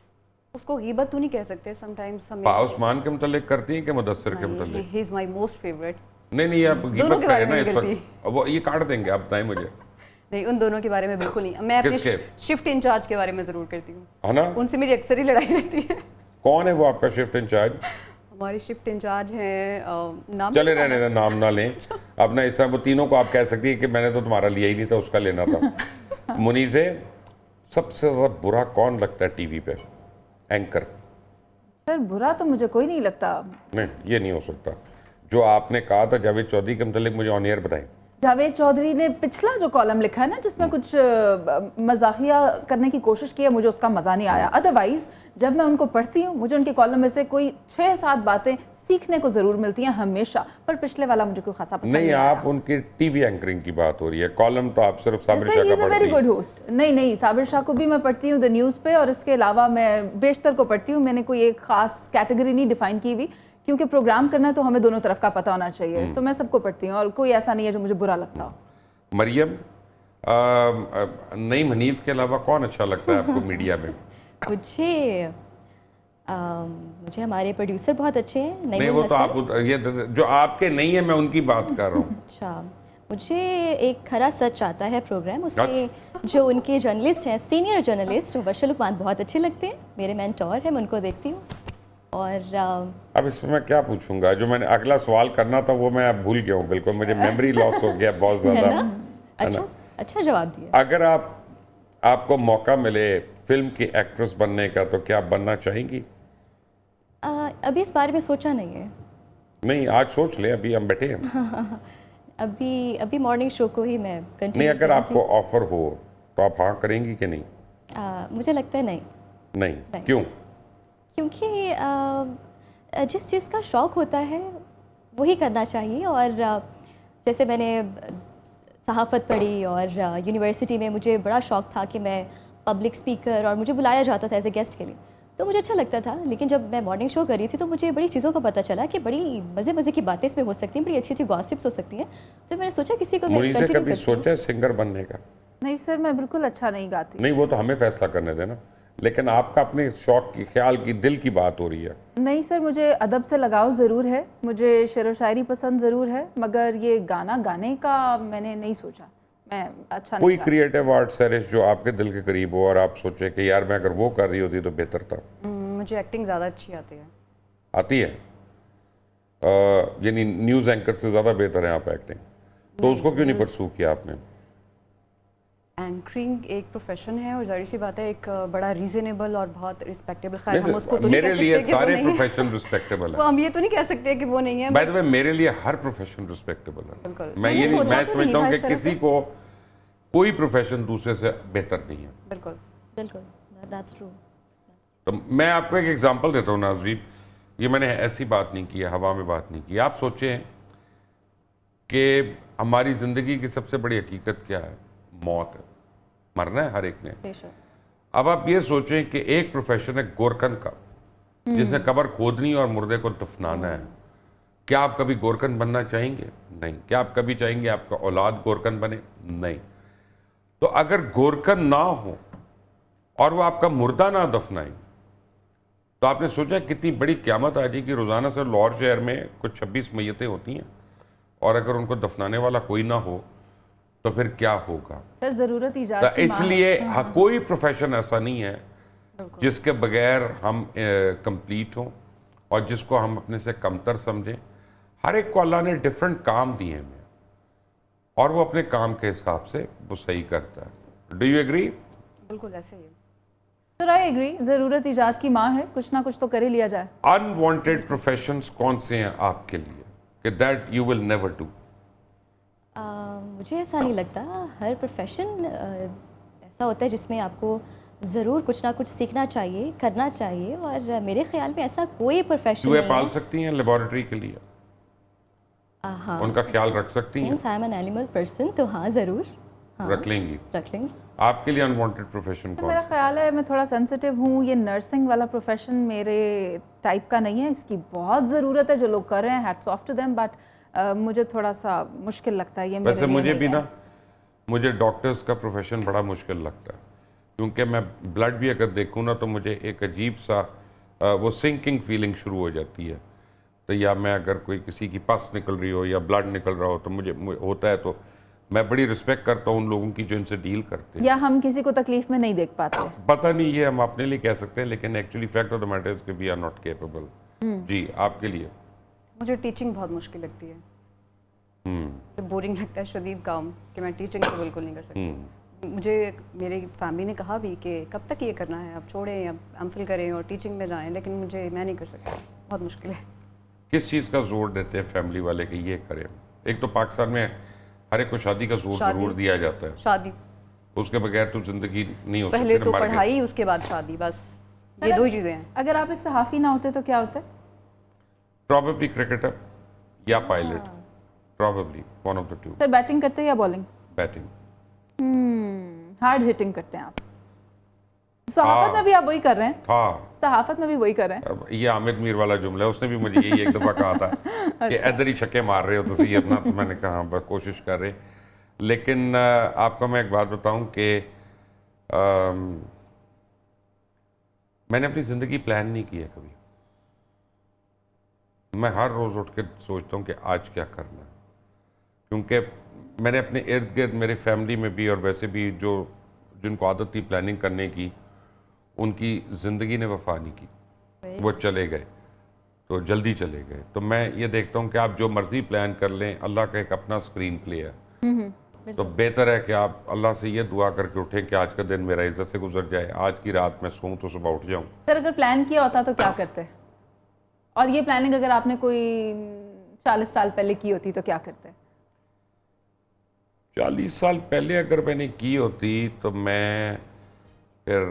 उसको गीबत तो नहीं कह सकते, समटाइम्स हमें उस्मान के मुतल्लिक करती हैं कि मुदस्सिर के मुतल्लिक? He is my most favourite. नहीं आप दोनों गीबत के बारे करें में ना नहीं इस करती। वक्त, अब वो ये काट देंगे, आप बताएं मुझे। नहीं, उन दोनों के बारे में बिल्कुल नहीं। मैं अपने किसके? शिफ्ट इंचार्ज के बारे में ज़रूर करती हूँ, है ना? उनसे मेरी अक्सर ही लड़ाई रहती है। कौन है वो आपका शिफ्ट इंचार्ज? हमारे शिफ्ट इंचार्ज हैं, नाम चले नहीं रहने दें, नाम ना लें अपना। इस वो तीनों को आप कह सकती है कि मैंने तो तुम्हारा लिया ही नहीं था, उसका लेना था। मुनीसे, सबसे ज़्यादा बुरा कौन लगता है टीवी पे? एंकर? सर बुरा तो मुझे कोई नहीं लगता। नहीं, ये नहीं हो सकता। जो आपने कहा था जावेद चौधरी के मुतालिक, मुझे ऑन एयर बताएं। जावेद चौधरी ने पिछला जो कॉलम लिखा है ना, जिसमें कुछ मजाकिया करने की कोशिश की है, मुझे उसका मज़ा नहीं आया। अदरवाइज जब मैं उनको पढ़ती हूँ, मुझे उनके कॉलम में से कोई 6-7 बातें सीखने को ज़रूर मिलती हैं हमेशा, पर पिछले वाला मुझे कोई खासा पसंद नहीं, नहीं आया। आप उनकी टीवी एंकरिंग की बात हो रही है, कॉलम तो आप सिर्फ साबिर शाह का वेरी पढ़ती गुड हैं। होस्ट। नहीं, साबिर शाह को भी मैं पढ़ती हूँ द न्यूज़ पे, और इसके अलावा मैं बेशतर को पढ़ती हूँ। मैंने कोई एक खास कैटेगरी नहीं डिफाइन की हुई, क्योंकि प्रोग्राम करना है तो हमें दोनों तरफ का पता होना चाहिए। तो मैं सबको पढ़ती हूँ और कोई ऐसा नहीं है जो मुझे बुरा लगता हो। मरियम, नईम हनीफ के अलावा कौन अच्छा लगता है आपको मीडिया में? मुझे हमारे प्रोड्यूसर बहुत अच्छे हैं, नहीं, नईमुल वो तो हसन। आप ये जो आपके नहीं है, मैं उनकी बात कर रहा हूँ। अच्छा, मुझे एक खरा सच आता है प्रोग्राम, उसमें जो उनके जर्नलिस्ट हैं, सीनियर जर्नलिस्ट मुबश्शिर लुकमान, बहुत अच्छे लगते हैं, मेरे मेंटोर हैं, मैं उनको देखती हूँ। और अब इसमें मैं क्या पूछूंगा? जो मैंने अगला सवाल करना था वो मैं अब भूल गया हूँ बिल्कुल, मुझे मेमोरी लॉस हो गया बहुत है ज़्यादा। ना? अच्छा जवाब दिया। अगर आपको मौका मिले फिल्म की एक्ट्रेस बनने का, तो क्या आप बनना चाहेंगी? अभी इस बारे में सोचा नहीं है। नहीं, आज सोच लें, अभी हम बैठे हैं। अभी मॉर्निंग शो को ही मैं नहीं, कंटिन्यू अगर आपको ऑफर हो तो आप हाँ करेंगी कि नहीं? मुझे लगता है नहीं। नहीं, क्यों? क्योंकि जिस चीज़ का शौक़ होता है वही करना चाहिए। और जैसे मैंने सहाफ़त पढ़ी और यूनिवर्सिटी में मुझे बड़ा शौक़ था कि मैं पब्लिक स्पीकर, और मुझे बुलाया जाता था एज ए गेस्ट के लिए, तो मुझे अच्छा लगता था। लेकिन जब मैं मॉर्निंग शो कर रही थी तो मुझे बड़ी चीज़ों का पता चला कि बड़ी मज़े की बातें इसमें हो सकती हैं, बड़ी अच्छी गॉसिप्स हो सकती हैं। तो मैंने सोचा किसी को मैं मुझे कंटिन्यू कभी करती हूँ। सोचा सिंगर बनने का? नहीं सर, मैं बिल्कुल अच्छा नहीं गाती। नहीं, वो तो हमें फैसला करने देना, लेकिन आपका अपने शौक की, ख्याल की, दिल की बात हो रही है। नहीं सर, मुझे अदब से लगाव ज़रूर है, मुझे शेर व शायरी पसंद ज़रूर है, मगर ये गाना गाने का मैंने नहीं सोचा। मैं अच्छा कोई नहीं गा क्रिएटिव आर्ट सैरिश जो आपके दिल के करीब हो और आप सोचे कि यार मैं अगर वो कर रही होती तो बेहतर था? मुझे एक्टिंग ज़्यादा अच्छी आती है। आती है? यानी न्यूज़ एंकर से ज़्यादा बेहतर है आप एक्टिंग, तो उसको क्यों नहीं परसू किया आपने? एंकरिंग एक प्रोफेशन है, और जाहिर सी बात है एक बड़ा रीजनेबल और बहुत रिस्पेक्टेबल, खैर हम उसको तो नहीं मेरे कह लिए सकते कि वो सारे नहीं है। प्रोफेशन रिस्पेक्टेबल वो है। हम ये तो नहीं कह सकते कि वो नहीं है। बाय द वे, मेरे लिए हर प्रोफेशन रिस्पेक्टेबल है। बिल्कुल। मैं मैंने ये नहीं, सोचा मैं तो नहीं समझता हूँ था कि इस तरह किसी से। को कोई प्रोफेशन दूसरे से बेहतर नहीं है। बिल्कुल। That's true. तो मैं आपको एक एग्जांपल देता हूँ नाज़रीन, ये मैंने ऐसी बात नहीं की है, हवा में बात नहीं की। आप सोचें कि हमारी ज़िंदगी की सबसे बड़ी हकीकत क्या है? मौत है, मरना है हर एक ने। बेशक। अब आप ये सोचें कि एक प्रोफेशन है गोरकन का, जिसने कब्र खोदनी और मुर्दे को दफनाना है। क्या आप कभी गोरकन बनना चाहेंगे? नहीं। क्या आप कभी चाहेंगे आपका औलाद गोरकन बने? नहीं। तो अगर गोरकन ना हो और वो आपका मुर्दा ना दफनाए, तो आपने सोचा कितनी बड़ी क़यामत आ जाएगी। रोज़ाना से लाहौर शहर में कुछ 26 मैयतें होती हैं, और अगर उनको दफनाने वाला कोई ना हो तो फिर क्या होगा? सर, ज़रूरत ईजाद तो की माँ है। इसलिए कोई प्रोफेशन ऐसा नहीं है जिसके बगैर हम कंप्लीट हों और जिसको हम अपने से कमतर समझें। हर एक को अल्लाह ने डिफरेंट काम दिए हैं, और वो अपने काम के हिसाब से वो सही करता है। Do you agree? बिल्कुल ऐसे ही है। सर आई एग्री, ज़रूरत ईजाद की माँ है, कुछ ना कुछ तो कर ही लिया जाए। अनवांटेड प्रोफेशंस कौन से हैं आपके लिए कि that you will never do? मुझे ऐसा नहीं लगता। हर प्रोफेशन ऐसा होता है जिसमें आपको ज़रूर कुछ ना कुछ सीखना चाहिए, करना चाहिए, और मेरे ख्याल में ऐसा कोई प्रोफेशन चूहे नहीं पाल है। सकती हैं लेबोरेटरी के लिए? हाँ, उनका ख्याल रख सकती हैं? Since I am an animal person, तो हाँ ज़रूर, हाँ रख लेंगी? रख लेंगे। आपके लिए अनवांटेड प्रोफेशन तो कौन मेरा सा? ख्याल है मैं थोड़ा सेंसिटिव हूँ, ये नर्सिंग वाला प्रोफेशन मेरे टाइप का नहीं है। इसकी बहुत ज़रूरत है, जो लोग कर रहे हैं hats off to them, but मुझे थोड़ा सा मुश्किल लगता है ये मेरे वैसे लिए मुझे नहीं भी है। ना, मुझे डॉक्टर्स का प्रोफेशन बड़ा मुश्किल लगता है, क्योंकि मैं ब्लड भी अगर देखूँ ना तो मुझे एक अजीब सा वो सिंकिंग फीलिंग शुरू हो जाती है। तो या मैं अगर कोई किसी की पस निकल रही हो या ब्लड निकल रहा हो तो मुझे होता है, तो मैं बड़ी रिस्पेक्ट करता हूँ उन लोगों की जो इनसे डील करते हैं। या हम किसी को तकलीफ में नहीं देख पाते। पता नहीं, ये हम अपने लिए कह सकते हैं, लेकिन actually fact of the matter is कि वी आर नॉट केपेबल। जी, आपके लिए? मुझे टीचिंग बहुत मुश्किल लगती है, तो बोरिंग लगता है शदीद काम कि मैं टीचिंग तो बिल्कुल नहीं कर सकती। मुझे मेरी फैमिली ने कहा भी कि कब तक ये करना है, अब छोड़ें, अब एमफिल करें और टीचिंग में जाएं, लेकिन मैं नहीं कर सकती, बहुत मुश्किल है। किस चीज़ का जोर देते हैं फैमिली वाले कि ये करें? एक तो पाकिस्तान में हर एक को शादी का जोर शादी। जरूर दिया जाता है, शादी उसके बगैर तो जिंदगी नहीं हो पहले सकती तो ना, मर के। पढ़ाई, उसके बाद शादी, बस ये दो ही चीज़ें हैं। अगर आप एक सहाफ़ी ना होते तो क्या होते? प्रॉबेबली क्रिकेटर या pilot, probably one of the two. Sir batting करते हैं या बॉलिंग? बैटिंग। हार्ड हिटिंग करते हैं आप। सहाफत में भी आप वही कर रहे हैं। था, सहाफत में भी वही कर रहे हैं। अब ये आमिर मीर वाला जुमला है, उसने भी मुझे यही एक दफ़ा कहा था कि इधर ही छक्के मार रहे हो तो सही अपना, तो मैंने कहा हाँ, बस कोशिश कर रहे। लेकिन आपको मैं एक बात बताऊं कि मैंने अपनी ज़िंदगी प्लान नहीं की है कभी। मैं हर रोज़ उठ के सोचता हूँ कि आज क्या करना है, क्योंकि मैंने अपने इर्द गिर्द, मेरे फैमिली में भी और वैसे भी जो जिनको आदत थी प्लानिंग करने की, उनकी ज़िंदगी ने वफा नहीं की, वो चले गए, तो जल्दी चले गए। तो मैं ये देखता हूँ कि आप जो मर्ज़ी प्लान कर लें, अल्लाह का एक अपना स्क्रीन प्ले है। तो बेहतर है कि आप अल्लाह से ये दुआ करके उठें कि आज का दिन मेरा इज्जत से गुजर जाए, आज की रात मैं सोऊं तो सुबह उठ जाऊं। सर अगर प्लान किया होता तो क्या करते? और ये प्लानिंग अगर आपने कोई 40 साल पहले की होती तो क्या करते? 40 साल पहले अगर मैंने की होती तो मैं फिर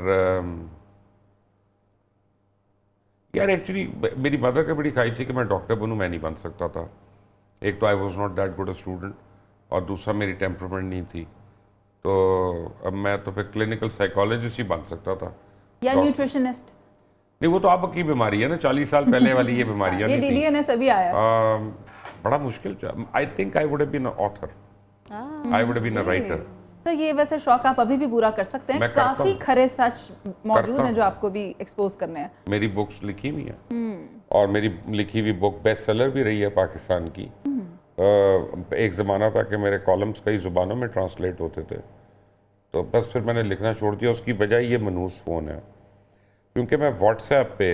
यार एक्चुअली मेरी मदर की बड़ी ख्वाहिश थी कि मैं डॉक्टर बनूं, मैं नहीं बन सकता था। एक तो I was not that good a student, और दूसरा मेरी टेम्परामेंट नहीं थी। तो अब मैं तो फिर क्लिनिकल साइकोलॉजिस्ट ही बन सकता था, या डॉक्टर। न्यूट्रिशनिस्ट? नहीं, वो तो अब की बीमारी है ना, 40 साल पहले वाली ये बीमारियां ये नहीं थी। DDNS अभी आया। बड़ा मुश्किल। I think I would have been a author, I would have been a writer. Sir ये वैसे शौक आप अभी भी पूरा कर सकते हैं। मैं करता काफी हूँ। खरे सच मौजूद करता हैं जो हूँ। आपको भी एक्सपोज करने हैं। मेरी बुक्स लिखी हुई हैं, और मेरी लिखी हुई बुक बेस्ट सेलर भी रही है पाकिस्तान की। एक ज़माना था कि मेरे कॉलम्स कई ज़ुबानों में ट्रांसलेट होते थे, तो बस फिर मैंने लिखना छोड़ दिया। उसकी वजह ये मनूस फ़ोन है, क्योंकि मैं व्हाट्सएप पे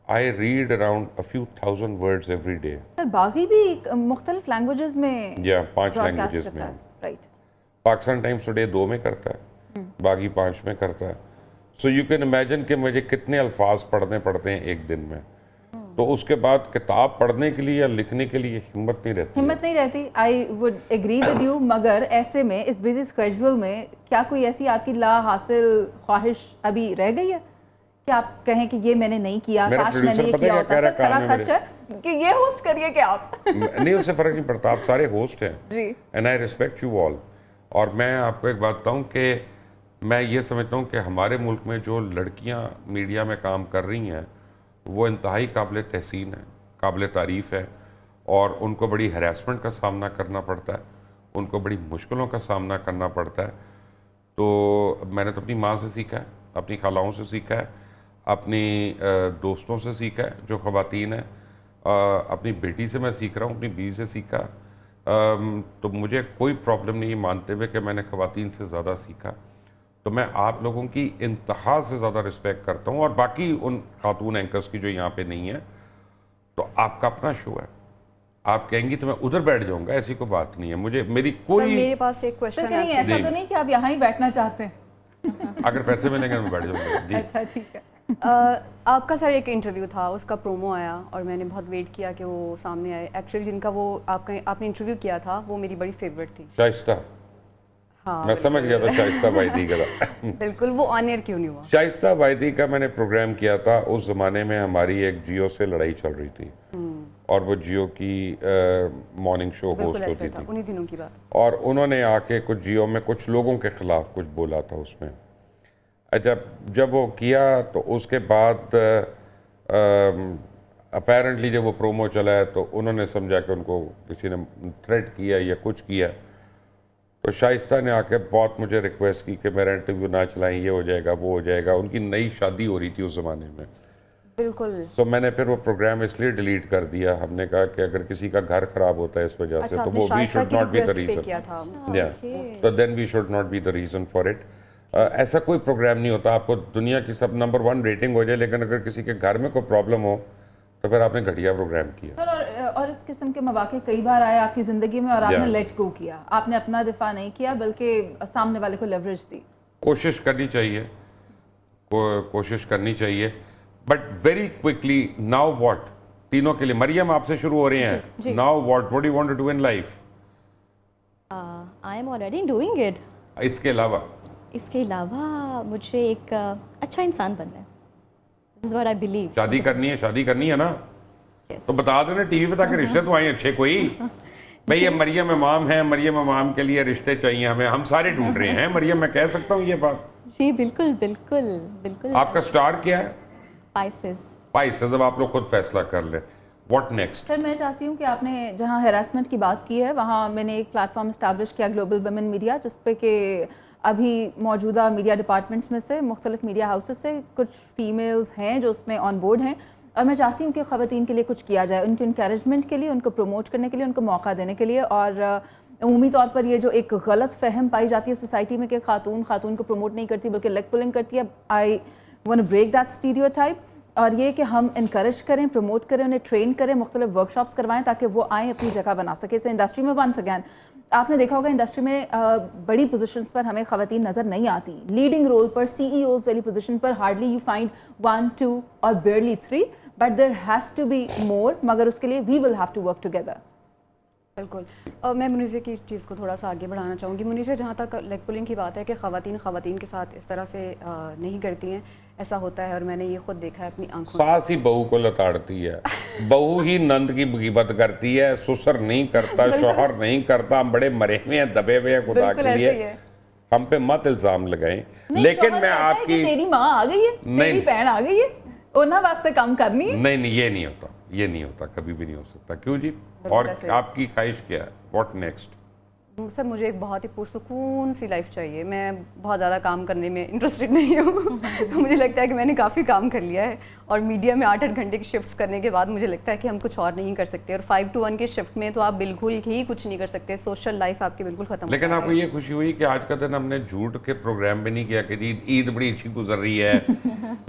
I read around a few thousand words every day. Sir बागी भी मुख्तलिफ लैंग्वेजेस में या 5 broadcast लैंग्वेजेस करता में। है, राइट? पाकिस्तान टाइम्स टुडे 2 में करता है, बाकी 5 में करता है। सो यू कैन इमेजिन कि मुझे कितने अल्फाज पढ़ने पड़ते हैं एक दिन में। तो उसके बाद किताब पढ़ने के लिए या लिखने के लिए हिम्मत नहीं रहती है। हिम्मत नहीं रहती। I would agree with you, मगर ऐसे में इस बिजी स्केड्यूल में क्या कोई ऐसी आपकी ला हासिल ख्वाहिश अभी रह गई है कि आप कहें कि ये मैंने नहीं किया, मेरा काश मैंने producer ये पता है किया क्या होता? कह सर रहा खरा काम है सच है कि ये होस्ट करिए कि आप नहीं, उससे फ़र्क नहीं पड़ता, आप सारे होस्ट हैं जी। And I respect you all. और मैं आपको एक बात बताऊं कि मैं ये समझता हूं कि हमारे मुल्क में जो लड़कियां मीडिया में काम कर रही हैं वो इंतहाई काबिल तहसीन है, काबिल तारीफ़ है, और उनको बड़ी हरासमेंट का सामना करना पड़ता है, उनको बड़ी मुश्किलों का सामना करना पड़ता है। तो मैंने तो अपनी माँ से सीखा है, अपनी खालाओं से सीखा है, अपनी दोस्तों से सीखा है जो ख़वातीन हैं, अपनी बेटी से मैं सीख रहा हूँ, अपनी बीवी से सीखा। तो मुझे कोई प्रॉब्लम नहीं है मानते हुए कि मैंने ख़वातीन से ज़्यादा सीखा। तो मैं आप लोगों की इंतहा से ज़्यादा रिस्पेक्ट करता हूँ, और बाकी उन खातून एंकर्स की जो यहाँ पे नहीं है। तो आपका अपना शो है, आप कहेंगी तो मैं उधर बैठ जाऊँगा, ऐसी कोई बात नहीं है। मुझे मेरी सर कोई मेरे पास एक सर क्वेश्चन कहीं है। ऐसा जी। तो नहीं कि आप यहाँ ही बैठना चाहते हैं? अगर पैसे मिलेंगे तो मैं बैठ जाऊँगा जी। अच्छा ठीक है। आपका सर एक इंटरव्यू था, उसका प्रोमो आया और मैंने बहुत वेट किया कि वो सामने आए। एक्चुअली जिनका वो आपने इंटरव्यू किया था वो मेरी बड़ी फेवरेट थी। शाइस्ता, हाँ मैं समझ गया था शाइस्ता वाइदी का था। बिल्कुल, वो ऑन एयर क्यों नहीं हुआ? शाइस्ता वाइदी का मैंने प्रोग्राम किया था, उस ज़माने में हमारी एक जियो से लड़ाई चल रही थी, और वो जियो की मॉर्निंग शो बिल्कुल होस्ट ऐसा होती था, थी, उन्हीं दिनों की बात। और उन्होंने आके कुछ जियो में कुछ लोगों के ख़िलाफ़ कुछ बोला था उसमें। अच्छा, जब वो किया तो उसके बाद अपेरेंटली जब वो प्रोमो चला है तो उन्होंने समझा कि उनको किसी ने थ्रेट किया या कुछ किया, तो शाइस्ता ने आके बहुत मुझे रिक्वेस्ट की कि मेरा इंटरव्यू ना चलाएं, ये हो जाएगा वो हो जाएगा। उनकी नई शादी हो रही थी उस ज़माने में, बिल्कुल। तो मैंने फिर वो प्रोग्राम इसलिए डिलीट कर दिया। हमने कहा कि अगर किसी का घर खराब होता है इस वजह से, अच्छा, तो आपने वो वी शाइस्ता शुड की नॉट बी द रिक्वेस्ट पे रीज़न, किया था। या तो then we should not be the reason for it. ऐसा कोई प्रोग्राम नहीं होता, आपको दुनिया की सब नंबर 1 रेटिंग हो जाए, लेकिन अगर किसी के घर में कोई प्रॉब्लम हो तो फिर आपने घटिया प्रोग्राम किया। सर, और इस किस्म के मौके कई बार आए आपकी ज़िंदगी में और आपने Yeah. लेट गो किया, आपने अपना दिफा नहीं किया बल्कि सामने वाले को लेवरेज दी। कोशिश करनी चाहिए, कोशिश करनी चाहिए, but very quickly. Now what, तीनों के लिए, मरियम आपसे शुरू हो रहे हैं। Now what you want to do in life? I am already doing it. इसके अलावा इसके अलावा मुझे एक अच्छा इंसान बनना है। This is what I believe. शादी करनी है ना? तो बता देना टीवी पे, ताकि रिश्ते तो आए अच्छे कोई। भाई ये मरियम इमाम है, मरियम इमाम के लिए रिश्ते चाहिए हमें, हम सारे ढूंढ रहे हैं। मरियम, मैं कह सकता हूँ ये बात? जी बिल्कुल बिल्कुल बिल्कुल। आपका स्टार क्या है? स्पाइसेस। अब आप लोग खुद फैसला कर ले। What next? सर, मैं चाहती हूँ कि आपने जहाँ हैरासमेंट की बात की है, वहाँ मैंने एक प्लेटफॉर्म इस्टेब्लिश किया, ग्लोबल वुमेन मीडिया, जिस पे कि अभी मौजूदा मीडिया डिपार्टमेंट्स में से, मुख्तलिफ मीडिया हाउसेस से कुछ फीमेल्स हैं जो उसमें ऑन बोर्ड हैं, और मैं चाहती हूँ कि ख़वातीन के लिए कुछ किया जाए, उनकी इंकरेजमेंट के लिए, उनको प्रमोट करने के लिए, उनको मौका देने के लिए। और अमूमी तौर पर ये जो एक गलत फहम पाई जाती है सोसाइटी में कि खातून को प्रमोट नहीं करती बल्कि लेग पुलिंग करती है, I want to break that stereotype. और ये कि हम इनकरेज करें, प्रमोट करें, उन्हें ट्रेन करें, मुख्तलिफ वर्कशॉप्स करवाएं ताकि वो आएँ, अपनी जगह बना सके इस इंडस्ट्री में। वंस अगैन आपने देखा होगा इंडस्ट्री में बड़ी पोजीशंस पर हमें ख़वातीन नज़र नहीं आती। लीडिंग रोल पर, CEOs वाली पोजीशन पर हार्डली यू फाइंड 1, 2 और barely 3, but there has to be more. मगर उसके लिए we will have to work together. बिल्कुल। मैं मुनीसे की चीज़ को थोड़ा सा आगे बढ़ाना चाहूँगी। मुनीसे, जहाँ तक लेग पुलिंग की बात है कि ख़वातीन के साथ इस तरह से नहीं करती हैं, ऐसा होता है और मैंने ये खुद देखा है अपनी आंखों से। सास ही बहू को लताड़ती है, बहू ही नंद की गिबत करती है, ससुर नहीं करता, शौहर नहीं करता। हम बड़े मरे हुए हैं, दबे हुए हैं खुदा के लिए, हम पे मत इल्ज़ाम लगाएं। लेकिन मैं आपकी, तेरी माँ आ गई है, तेरी बहन आ गई है, उन्हें वास्ते काम करनी है। नहीं, ये नहीं होता, कभी भी नहीं हो सकता। क्यों जी? और आपकी ख्वाहिश क्या है? What next? सर, मुझे एक बहुत ही पुरसुकून सी लाइफ चाहिए। मैं बहुत ज़्यादा काम करने में इंटरेस्टेड नहीं हूँ। तो मुझे लगता है कि मैंने काफ़ी काम कर लिया है, और मीडिया में 8-8 घंटे की शिफ्ट्स करने के बाद मुझे लगता है कि हम कुछ और नहीं कर सकते। और 5 to 1 की शिफ्ट में तो आप बिल्कुल ही कुछ नहीं कर सकते, सोशल लाइफ आपकी बिल्कुल ख़त्म। लेकिन आपको ये खुशी हुई कि आज का दिन हमने झूठ के प्रोग्राम में नहीं किया कि जी ईद बड़ी अच्छी गुजर रही है,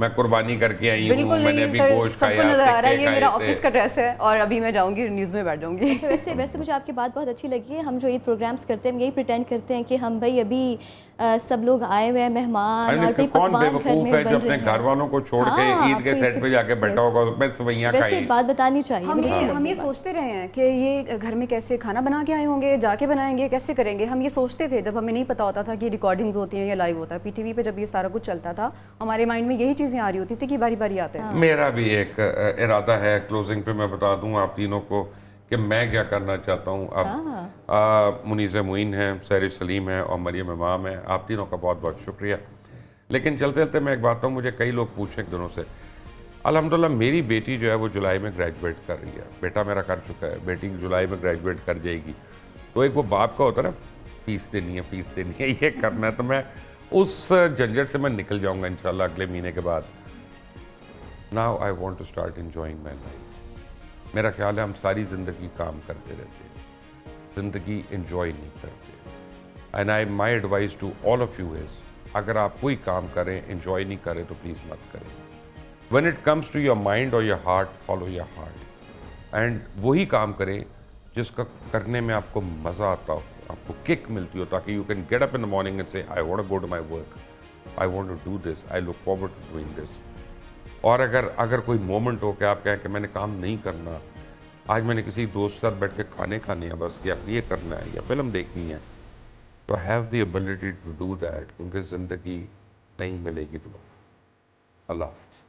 मैं कुर्बानी करके आई हूँ, मैंने अभी गोश्त खाया, सबको नजर आ रहा है, ये टिक्के मेरा खाए थे। ऑफिस का ड्रेस है और अभी मैं जाऊंगी न्यूज़ में बैठ जाऊंगी। अच्छा, वैसे मुझे आपकी बात बहुत अच्छी लगी है। हम जो ईद प्रोग्राम्स करते हैं, हम यही प्रिटेंड करते हैं कि हम भाई अभी सब लोग आए हुए हैं मेहमान, और भी कौन पकवान घर बेवकूफ में है बन जो रहे अपने हैं। घर वालों को छोड़ के हाँ, ईद के आपको सेट पे जाके बैठा होगा, मैं सवैयां वैसे खाई। एक बात बतानी चाहिए। हम ये सोचते रहे हैं कि ये घर में कैसे खाना बना के आए होंगे, जाके बनाएंगे, कैसे करेंगे। हम ये सोचते थे जब हमें नहीं पता होता था कि रिकॉर्डिंग्स होती हैं या लाइव होता है। PTV पे जब ये सारा कुछ चलता था, हमारे माइंड में यही चीज़ें आ रही होती थी कि बारी बारी आते हैं। मेरा भी एक इरादा है, क्लोजिंग पे मैं बता दूं आप तीनों को कि मैं क्या करना चाहता हूं। अब मुनीज़ा मुइन है, सैर सलीम है और मरियम इमाम है। आप तीनों का बहुत बहुत शुक्रिया। लेकिन चलते चलते मैं एक बात कहूँ, मुझे कई लोग पूछे दिनों से, अल्हम्दुलिल्लाह मेरी बेटी जो है वो जुलाई में ग्रेजुएट कर रही है, बेटा मेरा कर चुका है, बेटी जुलाई में ग्रेजुएट कर जाएगी। तो एक वो बाप का होता है ना, फीस देनी है, ये करना है। तो मैं उस झंझट से मैं निकल जाऊँगा इंशाल्लाह अगले महीने के बाद। Now I want to start enjoying my life. मेरा ख्याल है हम सारी ज़िंदगी काम करते रहते हैं, ज़िंदगी एंजॉय नहीं करते। And my advice to all of you is, अगर आप कोई काम करें, एंजॉय नहीं करें तो प्लीज़ मत करें। When it comes to your mind और your heart, follow your heart and वही काम करें जिसका करने में आपको मज़ा आता हो, आपको किक मिलती हो, ताकि you can get up in the morning and say I want to go to my work, I want to do this, I look forward to doing this. और अगर कोई मोमेंट हो कि आप कहें कि मैंने काम नहीं करना, आज मैंने किसी दोस्त के साथ बैठ के खाने खाने हैं बस, या ये करना है या फिल्म देखनी है, तो have the ability to do that, क्योंकि ज़िंदगी नहीं मिलेगी दोबारा। अल्लाह हाफ़िज़।